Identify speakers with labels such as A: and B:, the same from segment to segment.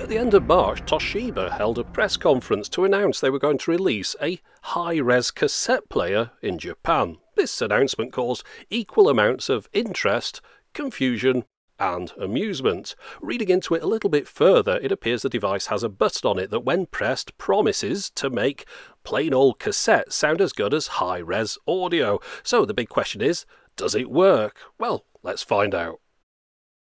A: At the end of March, Toshiba held a press conference to announce they were going to release a high-res cassette player in Japan. This announcement caused equal amounts of interest, confusion and amusement. Reading into it a little bit further, it appears the device has a button on it that when pressed promises to make plain old cassettes sound as good as high-res audio. So the big question is, does it work? Well, let's find out.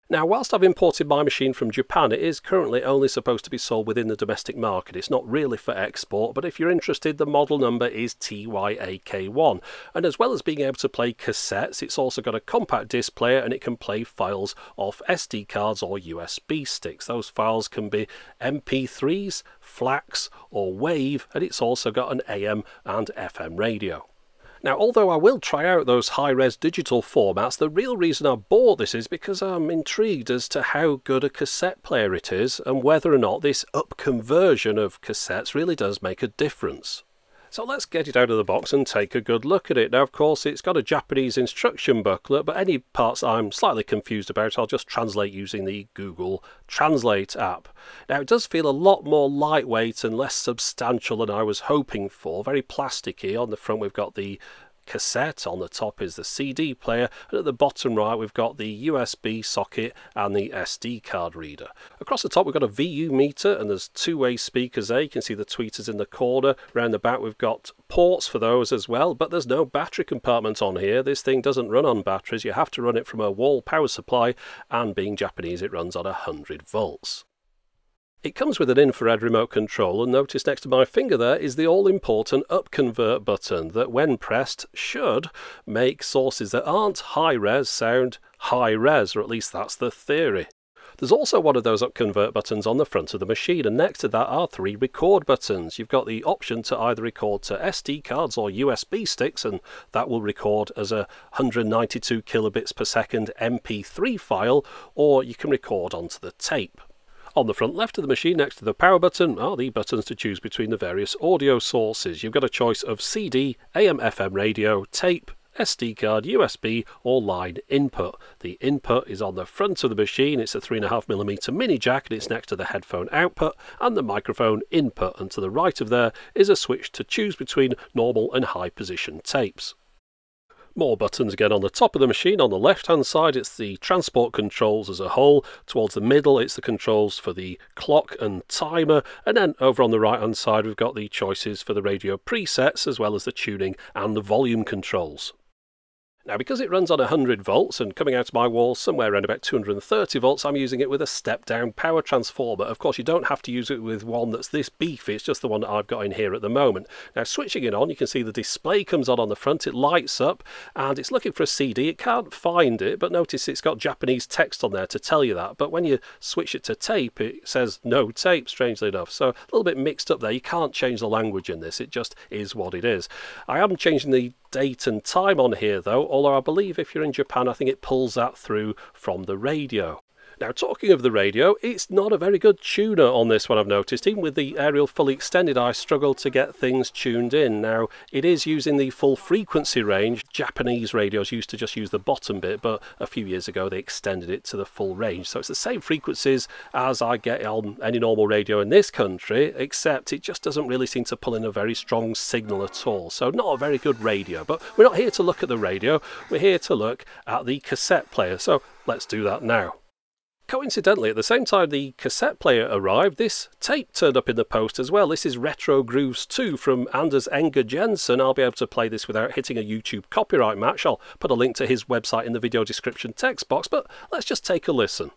A: Now, whilst I've imported my machine from Japan, it is currently only supposed to be sold within the domestic market. It's not really for export, but if you're interested, the model number is TYAK1. And as well as being able to play cassettes, it's also got a compact disc player and it can play files off SD cards or USB sticks. Those files can be MP3s, FLACs or WAVE, and it's also got an AM and FM radio. Now, although I will try out those high-res digital formats, the real reason I bought this is because I'm intrigued as to how good a cassette player it is and whether or not this up-conversion of cassettes really does make a difference. So let's get it out of the box and take a good look at it. Now, of course, it's got a Japanese instruction booklet, but any parts I'm slightly confused about, I'll just translate using the Google Translate app. Now, it does feel a lot more lightweight and less substantial than I was hoping for. Very plasticky. On the front, we've got the cassette, on the top is the CD player, and at the bottom right we've got the USB socket and the SD card reader. Across the top we've got a VU meter and there's two-way speakers there. You can see the tweeters in the corner. Around the back we've got ports for those as well, but there's no battery compartment on here. This thing doesn't run on batteries. You have to run it from a wall power supply, and being Japanese it runs on 100 volts. It comes with an infrared remote control, and notice next to my finger there is the all-important up-convert button that when pressed should make sources that aren't high-res sound high-res, or at least that's the theory. There's also one of those up-convert buttons on the front of the machine, and next to that are 3 record buttons. You've got the option to either record to SD cards or USB sticks, and that will record as a 192 kilobits per second MP3 file, or you can record onto the tape. On the front left of the machine, next to the power button, are the buttons to choose between the various audio sources. You've got a choice of CD, AM, FM radio, tape, SD card, USB or line input. The input is on the front of the machine. It's a 3.5mm mini jack and it's next to the headphone output and the microphone input, and to the right of there is a switch to choose between normal and high position tapes. More buttons again on the top of the machine. On the left hand side it's the transport controls as a whole. Towards the middle it's the controls for the clock and timer, and then over on the right hand side we've got the choices for the radio presets as well as the tuning and the volume controls. Now, because it runs on 100 volts and coming out of my wall somewhere around about 230 volts, I'm using it with a step-down power transformer. Of course, you don't have to use it with one that's this beefy, it's just the one that I've got in here at the moment. Now, switching it on, you can see the display comes on the front, it lights up, and it's looking for a CD. It can't find it, but notice it's got Japanese text on there to tell you that. But when you switch it to tape, it says no tape, strangely enough. So a little bit mixed up there. You can't change the language in this, it just is what it is. I am changing the date and time on here though, although I believe if you're in Japan I think it pulls that through from the radio. Now, talking of the radio, it's not a very good tuner on this one, I've noticed. Even with the aerial fully extended, I struggle to get things tuned in. Now, it is using the full frequency range. Japanese radios used to just use the bottom bit, but a few years ago they extended it to the full range. So it's the same frequencies as I get on any normal radio in this country, except it just doesn't really seem to pull in a very strong signal at all. So not a very good radio. But we're not here to look at the radio, we're here to look at the cassette player. So let's do that now. Coincidentally, at the same time the cassette player arrived, this tape turned up in the post as well. This is Retro Grooves 2 from Anders Enger Jensen. I'll be able to play this without hitting a YouTube copyright match. I'll put a link to his website in the video description text box, but let's just take a listen.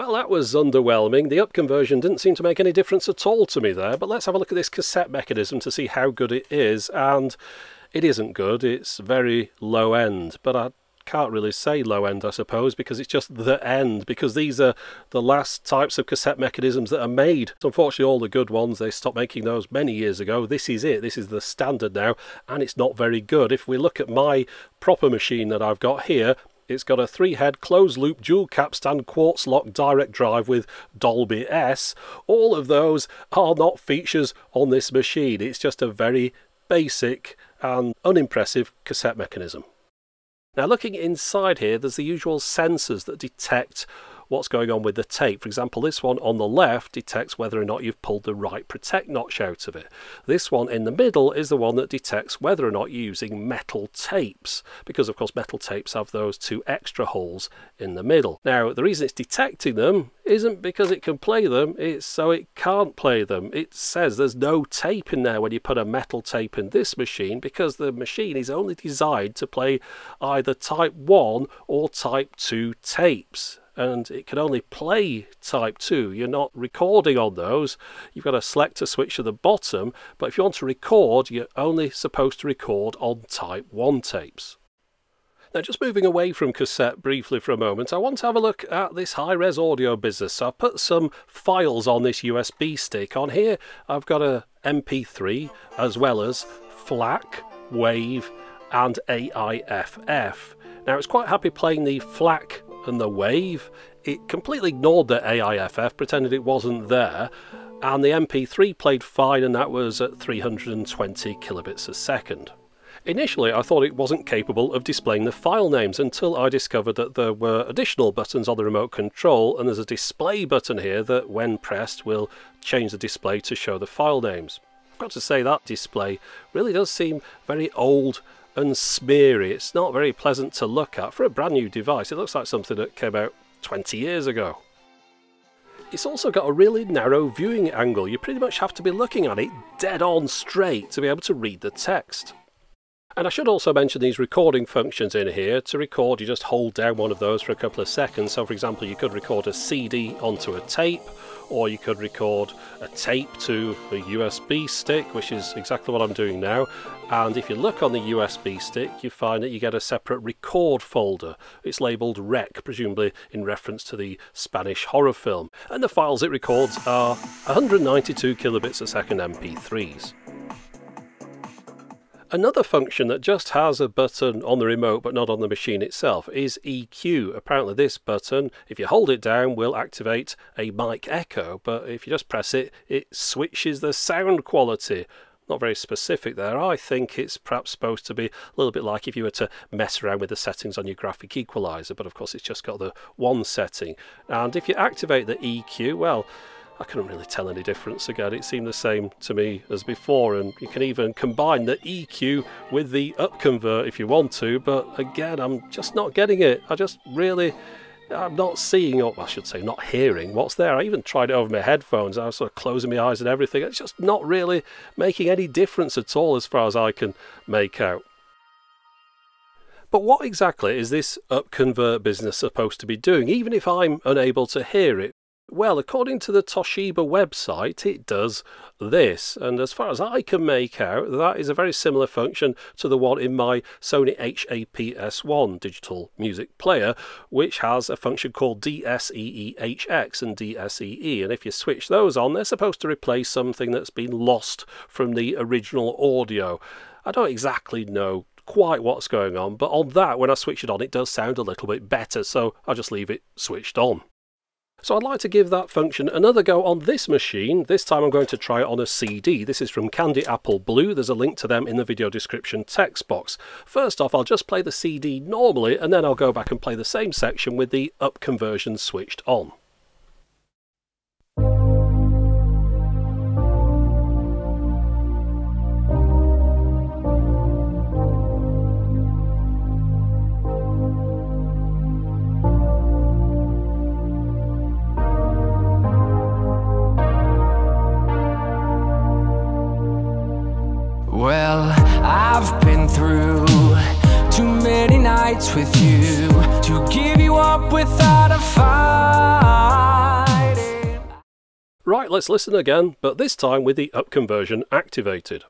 A: Well, that was underwhelming. The up conversion didn't seem to make any difference at all to me there, but let's have a look at this cassette mechanism to see how good it is, and it isn't good. It's very low end, but I can't really say low end, I suppose, because it's just the end, because these are the last types of cassette mechanisms that are made. So unfortunately, all the good ones, they stopped making those many years ago. This is it. This is the standard now, and it's not very good. If we look at my proper machine that I've got here, it's got a 3-head closed-loop dual capstan quartz lock direct drive with Dolby S. All of those are not features on this machine. It's just a very basic and unimpressive cassette mechanism. Now, looking inside here, there's the usual sensors that detect what's going on with the tape. For example, this one on the left detects whether or not you've pulled the right protect notch out of it. This one in the middle is the one that detects whether or not you're using metal tapes, because of course metal tapes have those 2 extra holes in the middle. Now, the reason it's detecting them isn't because it can play them, it's so it can't play them. It says there's no tape in there when you put a metal tape in this machine, because the machine is only designed to play either type 1 or type 2 tapes. And it can only play type 2. You're not recording on those. You've got a selector switch at the bottom, but if you want to record, you're only supposed to record on type 1 tapes. Now, just moving away from cassette briefly for a moment, I want to have a look at this high-res audio business. So I've put some files on this USB stick. On here, I've got a MP3 as well as FLAC, WAVE and AIFF. Now, it's quite happy playing the FLAC and the WAVE. It completely ignored the AIFF, pretended it wasn't there, and the MP3 played fine, and that was at 320 kilobits a second. Initially, I thought it wasn't capable of displaying the file names until I discovered that there were additional buttons on the remote control, and there's a display button here that, when pressed, will change the display to show the file names. I've got to say, that display really does seem very old and smeary. It's not very pleasant to look at. For a brand new device, it looks like something that came out 20 years ago. It's also got a really narrow viewing angle. You pretty much have to be looking at it dead on straight to be able to read the text. And I should also mention these recording functions in here. To record, you just hold down one of those for a couple of seconds. So for example, you could record a CD onto a tape, or you could record a tape to a USB stick, which is exactly what I'm doing now. And if you look on the USB stick, you find that you get a separate record folder. It's labelled REC, presumably in reference to the Spanish horror film. And the files it records are 192 kilobits a second MP3s. Another function that just has a button on the remote but not on the machine itself is EQ. Apparently this button, if you hold it down, will activate a mic echo, but if you just press it, it switches the sound quality. Not very specific there. I think it's perhaps supposed to be a little bit like if you were to mess around with the settings on your graphic equalizer, but of course it's just got the one setting. And if you activate the EQ, well, I couldn't really tell any difference. Again, it seemed the same to me as before, and you can even combine the EQ with the upconvert if you want to, but again, I'm just not getting it. I'm not seeing, or I should say not hearing, what's there. I even tried it over my headphones. I was sort of closing my eyes and everything. It's just not really making any difference at all as far as I can make out. But what exactly is this upconvert business supposed to be doing, even if I'm unable to hear it? Well, according to the Toshiba website, it does this, and as far as I can make out, that is a very similar function to the one in my Sony HAP-S1 digital music player, which has a function called DSEE-HX and DSEE, and if you switch those on, they're supposed to replace something that's been lost from the original audio. I don't exactly know quite what's going on, but on that, when I switch it on, it does sound a little bit better, so I'll just leave it switched on. So I'd like to give that function another go on this machine. This time I'm going to try it on a CD. This is from Candy Apple Blue. There's a link to them in the video description text box. First off, I'll just play the CD normally, and then I'll go back and play the same section with the up conversion switched on.
B: Well, I've been through too many nights with you to give you up without a fight.
A: Right, let's listen again, but this time with the up conversion activated.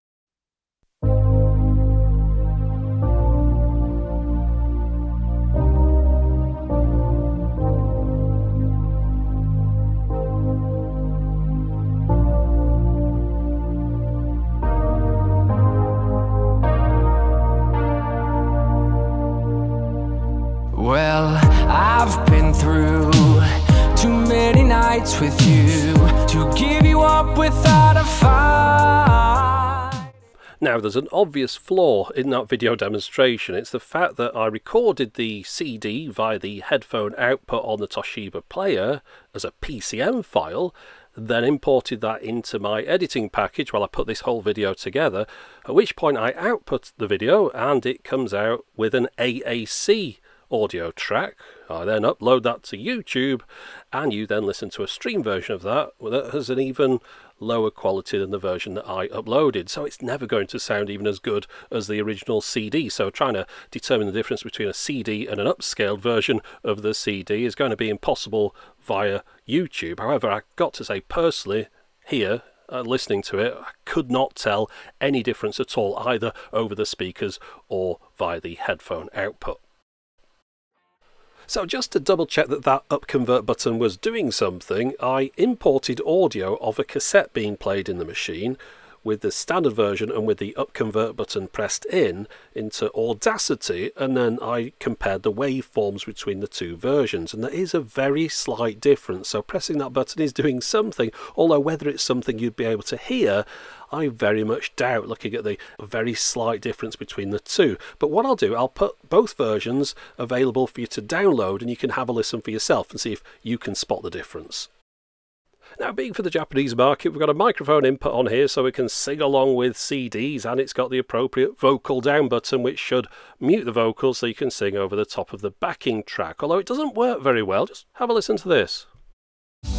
B: Well, I've been through too many nights with you to give you up without a fight.
A: Now, there's an obvious flaw in that video demonstration. It's the fact that I recorded the CD via the headphone output on the Toshiba player as a PCM file, then imported that into my editing package while I put this whole video together, at which point I output the video and it comes out with an AAC audio track. I then upload that to YouTube, and you then listen to a stream version of that that has an even lower quality than the version that I uploaded, so it's never going to sound even as good as the original CD. So trying to determine the difference between a CD and an upscaled version of the CD is going to be impossible via YouTube. However, I've got to say personally, here listening to it, I could not tell any difference at all, either over the speakers or via the headphone output. So just to double check that that upconvert button was doing something, I imported audio of a cassette being played in the machine with the standard version and with the upconvert button pressed into Audacity, and then I compared the waveforms between the two versions, and there is a very slight difference. So pressing that button is doing something, although whether it's something you'd be able to hear, I very much doubt, looking at the very slight difference between the two. But what I'll do, I'll put both versions available for you to download, and you can have a listen for yourself and see if you can spot the difference. Now, being for the Japanese market, we've got a microphone input on here so we can sing along with CDs, and it's got the appropriate vocal down button which should mute the vocals so you can sing over the top of the backing track. Although it doesn't work very well, just have a listen to this.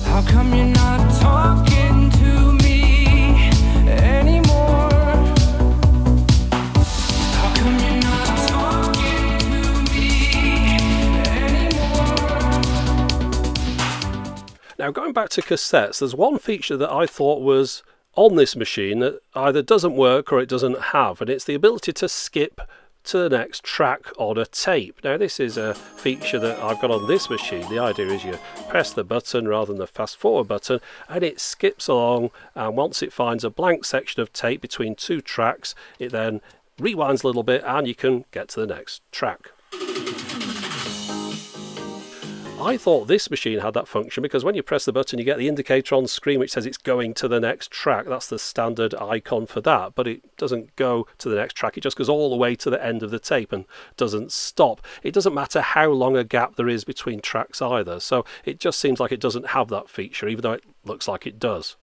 B: How come you're not talking to me anymore? How come you're not talking to me anymore?
A: Now, going back to cassettes, there's one feature that I thought was on this machine that either doesn't work or it doesn't have, and it's the ability to skip to the next track on a tape. Now, this is a feature that I've got on this machine. The idea is you press the button rather than the fast forward button, and it skips along, and once it finds a blank section of tape between two tracks, it then rewinds a little bit and you can get to the next track. I thought this machine had that function because when you press the button you get the indicator on screen which says it's going to the next track. That's the standard icon for that, but it doesn't go to the next track, it just goes all the way to the end of the tape and doesn't stop. It doesn't matter how long a gap there is between tracks either, so it just seems like it doesn't have that feature even though it looks like it does.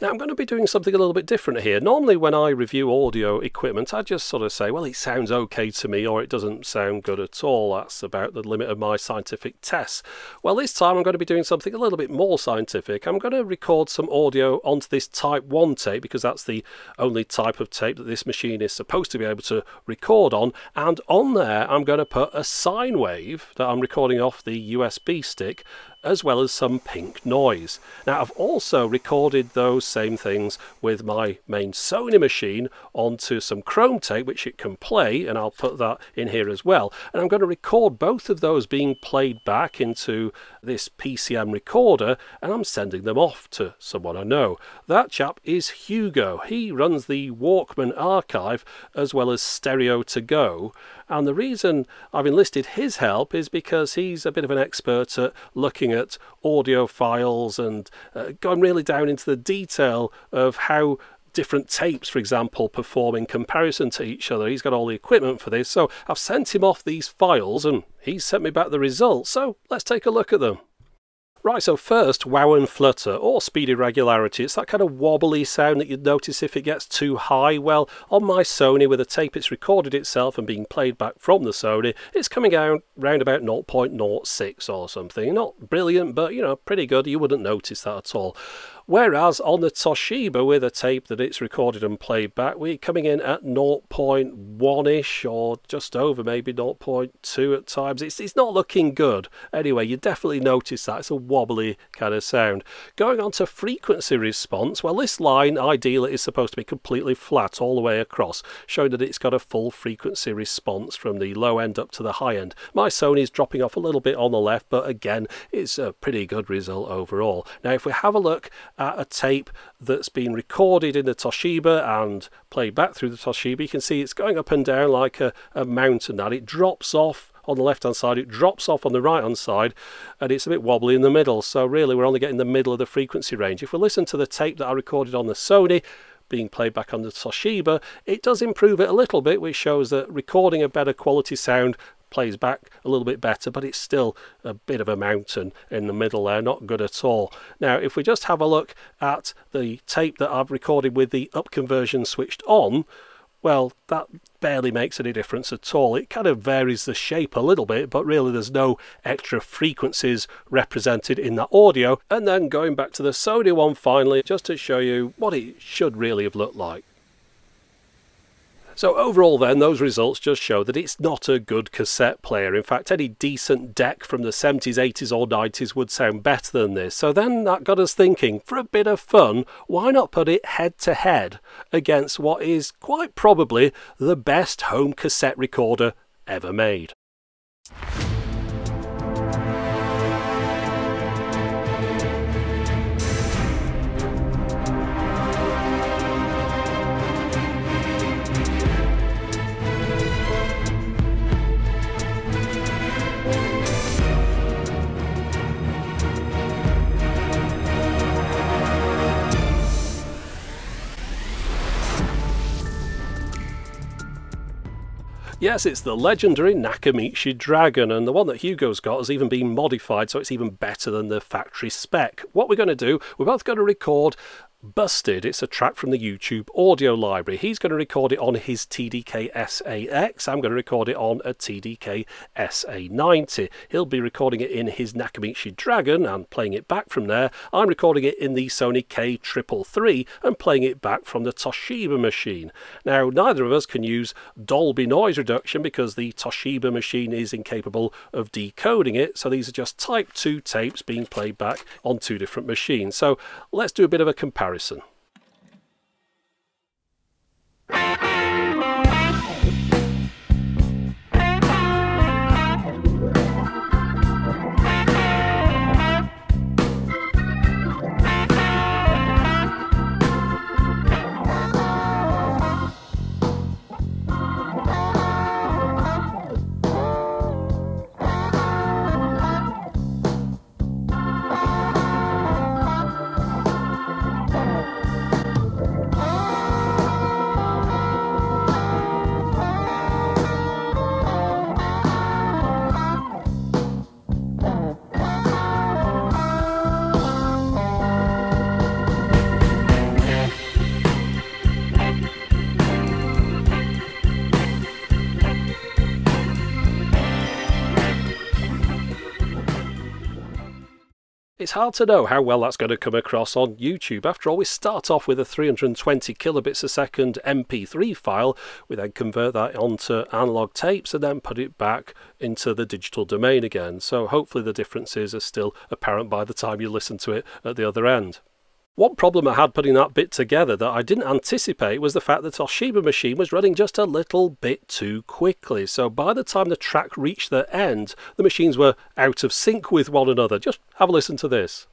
A: Now, I'm going to be doing something a little bit different here. Normally when I review audio equipment, I just sort of say, well, it sounds okay to me, or it doesn't sound good at all. That's about the limit of my scientific tests. Well, this time I'm going to be doing something a little bit more scientific. I'm going to record some audio onto this Type 1 tape, because that's the only type of tape that this machine is supposed to be able to record on. And on there, I'm going to put a sine wave that I'm recording off the USB stick, as well as some pink noise. Now, I've also recorded those same things with my main Sony machine onto some Chrome tape which it can play, and I'll put that in here as well. And I'm going to record both of those being played back into this PCM recorder, and I'm sending them off to someone I know. That chap is Hugo. He runs the Walkman archive as well as Stereo To Go, and the reason I've enlisted his help is because he's a bit of an expert at looking at audio files and going really down into the detail of how different tapes, for example, perform in comparison to each other. He's got all the equipment for this, so I've sent him off these files and he's sent me back the results, so let's take a look at them. Right, so first, wow and flutter, or speed irregularity. It's that kind of wobbly sound that you'd notice if it gets too high. Well, on my Sony, with a tape it's recorded itself and being played back from the Sony, it's coming out round about 0.06 or something. Not brilliant, but, you know, pretty good. You wouldn't notice that at all. Whereas on the Toshiba, with a tape that it's recorded and played back, we're coming in at 0.1-ish, or just over, maybe 0.2 at times. It's not looking good. Anyway, you definitely notice that. It's a wobbly kind of sound. Going on to frequency response, well, this line, ideally, is supposed to be completely flat all the way across, showing that it's got a full frequency response from the low end up to the high end. My Sony's dropping off a little bit on the left, but again, it's a pretty good result overall. Now, if we have a look at a tape that's been recorded in the Toshiba and played back through the Toshiba, you can see it's going up and down like a mountain. Now, it drops off on the left hand side, it drops off on the right hand side, and it's a bit wobbly in the middle. So really, we're only getting the middle of the frequency range. If we listen to the tape that I recorded on the Sony being played back on the Toshiba, it does improve it a little bit, which shows that recording a better quality sound plays back a little bit better, but it's still a bit of a mountain in the middle there, not good at all. Now, if we just have a look at the tape that I've recorded with the up conversion switched on, well, that barely makes any difference at all. It kind of varies the shape a little bit, but really there's no extra frequencies represented in that audio. And then going back to the Sony one finally, just to show you what it should really have looked like. So overall then, those results just show that it's not a good cassette player. In fact, any decent deck from the 70s, 80s or 90s would sound better than this. So then that got us thinking, for a bit of fun, why not put it head to head against what is quite probably the best home cassette recorder ever made? Yes, it's the legendary Nakamichi Dragon, and the one that Hugo's got has even been modified, so it's even better than the factory spec. What we're going to do, we're both going to record Busted. It's a track from the YouTube audio library. He's going to record it on his TDK SA-X. I'm going to record it on a TDK SA-90. He'll be recording it in his Nakamichi Dragon and playing it back from there. I'm recording it in the Sony K333 and playing it back from the Toshiba machine. Now, neither of us can use Dolby noise reduction because the Toshiba machine is incapable of decoding it, so these are just Type 2 tapes being played back on two different machines. So let's do a bit of a comparison. It's hard to know how well that's going to come across on YouTube. After all, we start off with a 320 kilobits a second MP3 file. We then convert that onto analog tapes and then put it back into the digital domain again. So hopefully the differences are still apparent by the time you listen to it at the other end. One problem I had putting that bit together that I didn't anticipate was the fact that the Toshiba machine was running just a little bit too quickly. So by the time the track reached the end, the machines were out of sync with one another. Just have a listen to this.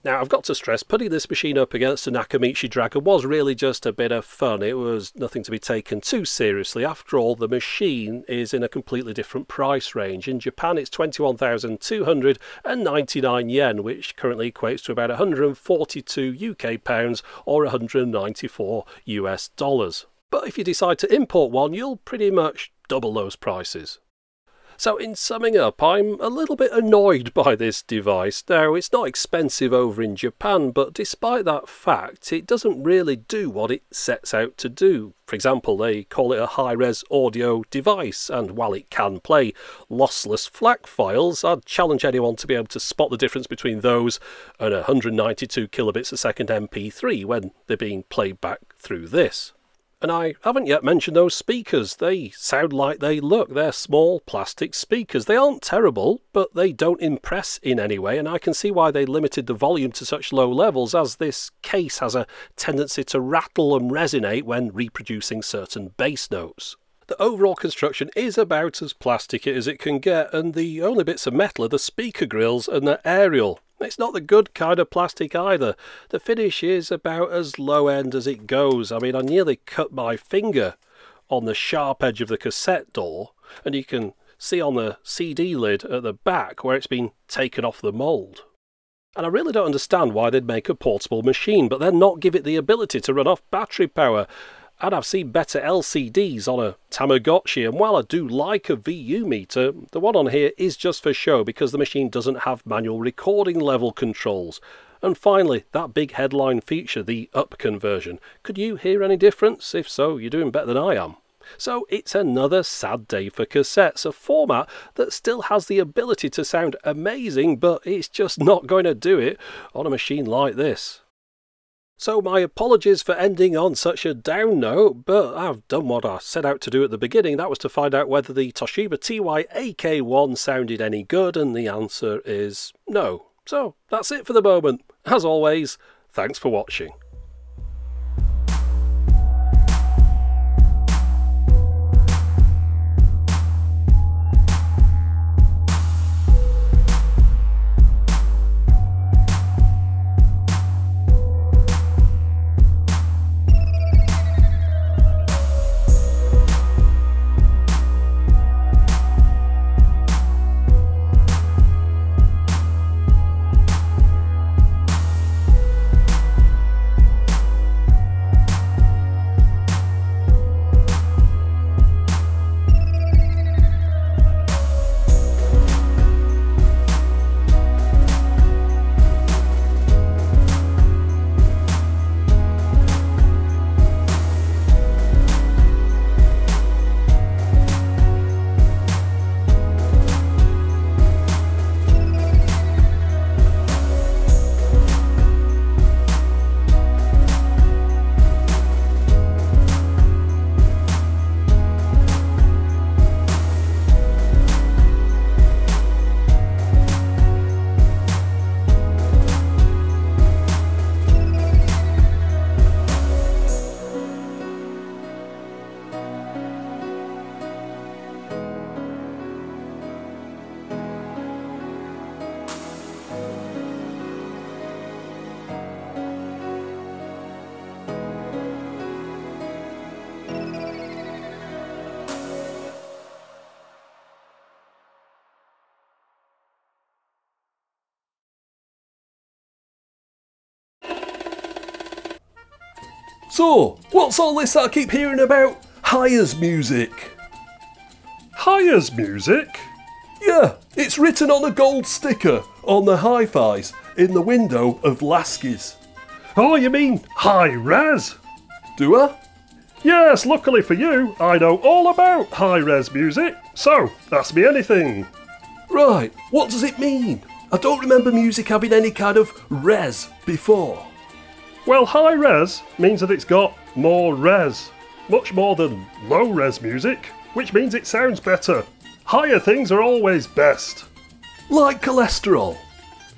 A: Now, I've got to stress, putting this machine up against a Nakamichi Dragon was really just a bit of fun. It was nothing to be taken too seriously. After all, the machine is in a completely different price range. In Japan, it's 21,299 yen, which currently equates to about 142 UK pounds or 194 US dollars. But if you decide to import one, you'll pretty much double those prices. So in summing up, I'm a little bit annoyed by this device. Now, it's not expensive over in Japan, but despite that fact, it doesn't really do what it sets out to do. For example, they call it a high-res audio device, and while it can play lossless FLAC files, I'd challenge anyone to be able to spot the difference between those and 192 kilobits a second MP3 when they're being played back through this. And I haven't yet mentioned those speakers. They sound like they look. They're small plastic speakers. They aren't terrible, but they don't impress in any way, and I can see why they limited the volume to such low levels, as this case has a tendency to rattle and resonate when reproducing certain bass notes. The overall construction is about as plasticky as it can get, and the only bits of metal are the speaker grills and the aerial. It's not the good kind of plastic either. The finish is about as low end as it goes. I mean, I nearly cut my finger on the sharp edge of the cassette door, and you can see on the CD lid at the back where it's been taken off the mould. And I really don't understand why they'd make a portable machine, but then not give it the ability to run off battery power. And I've seen better LCDs on a Tamagotchi, and while I do like a VU meter, the one on here is just for show because the machine doesn't have manual recording level controls. And finally, that big headline feature, the up conversion. Could you hear any difference? If so, you're doing better than I am. So it's another sad day for cassettes, a format that still has the ability to sound amazing, but it's just not going to do it on a machine like this. So my apologies for ending on such a down note, but I've done what I set out to do at the beginning. That was to find out whether the Toshiba TY-AK1 sounded any good, and the answer is no. So that's it for the moment. As always, thanks for watching.
C: So, what's all this I keep hearing about Hi-Rez music?
A: Hi-Rez music?
C: Yeah, it's written on a gold sticker on the hi-fis in the window of Lasky's.
A: Oh, you mean high-res?
C: Do I?
A: Yes, luckily for you, I know all about high-res music, so ask me anything.
C: Right, what does it mean? I don't remember music having any kind of res before.
A: Well, high-res means that it's got more res, much more than low-res music, which means it sounds better. Higher things are always best.
C: Like cholesterol.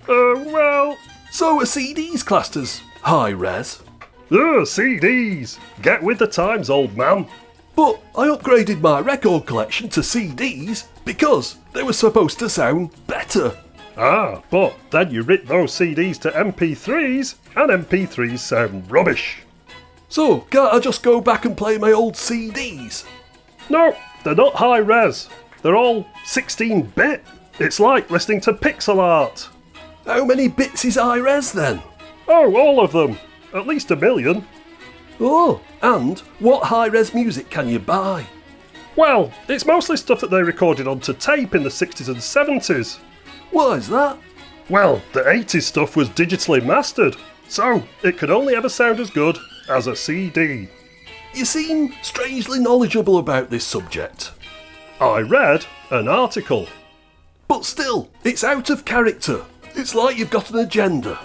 A: Well...
C: So are CDs classed as high-res?
A: CDs! Get with the times, old man.
C: But I upgraded my record collection to CDs because they were supposed to sound better.
A: Ah, but then you ripped those CDs to MP3s, and MP3s sound rubbish.
C: So, can't I just go back and play my old CDs?
A: No, they're not high-res. They're all 16-bit. It's like listening to pixel art.
C: How many bits is high-res then?
A: Oh, all of them. At least 1 million.
C: Oh, and what high-res music can you buy?
D: Well, it's mostly stuff that they recorded onto tape in the 60s and 70s.
C: Why is that?
D: Well, the 80s stuff was digitally mastered, so it could only ever sound as good as a CD.
C: You seem strangely knowledgeable about this subject.
D: I read an article.
C: But still, it's out of character. It's like you've got an agenda.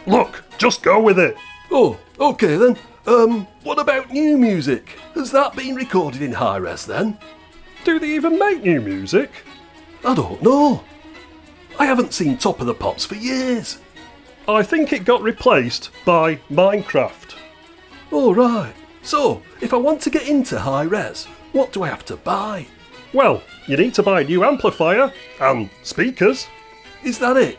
D: Look, just go with it.
C: Oh, okay then. What about new music? Has that been recorded in high res then?
D: Do they even make new music?
C: I don't know. I haven't seen Top of the Pops for years.
D: I think it got replaced by Minecraft.
C: Oh right. So, if I want to get into high res, what do I have to buy?
D: Well, you need to buy a new amplifier and speakers,
C: Is that it?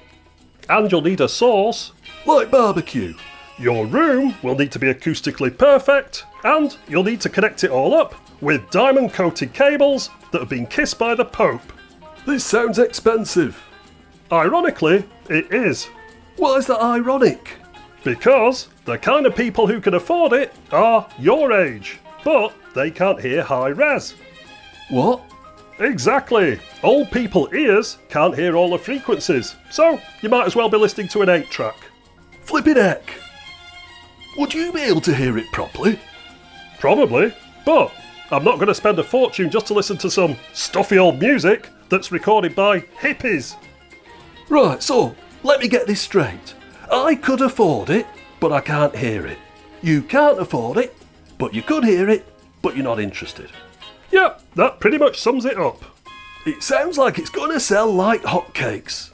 D: and you'll need a source.
C: Like barbecue?
D: Your room will need to be acoustically perfect, and you'll need to connect it all up with diamond-coated cables that have been kissed by the Pope.
C: This sounds expensive.
D: Ironically, it is,
C: Why is that ironic?
D: because the kind of people who can afford it are your age, but they can't hear high res.
C: What?
D: Exactly. Old people ears can't hear all the frequencies, so you might as well be listening to an 8-track.
C: Flippin' heck. Would you be able to hear it properly?
D: Probably, but I'm not going to spend a fortune just to listen to some stuffy old music that's recorded by hippies.
C: Right, so, let me get this straight. I could afford it, but I can't hear it. You can't afford it, but you could hear it, but you're not interested.
D: Yep, that pretty much sums it up.
C: It sounds like it's going to sell like hotcakes.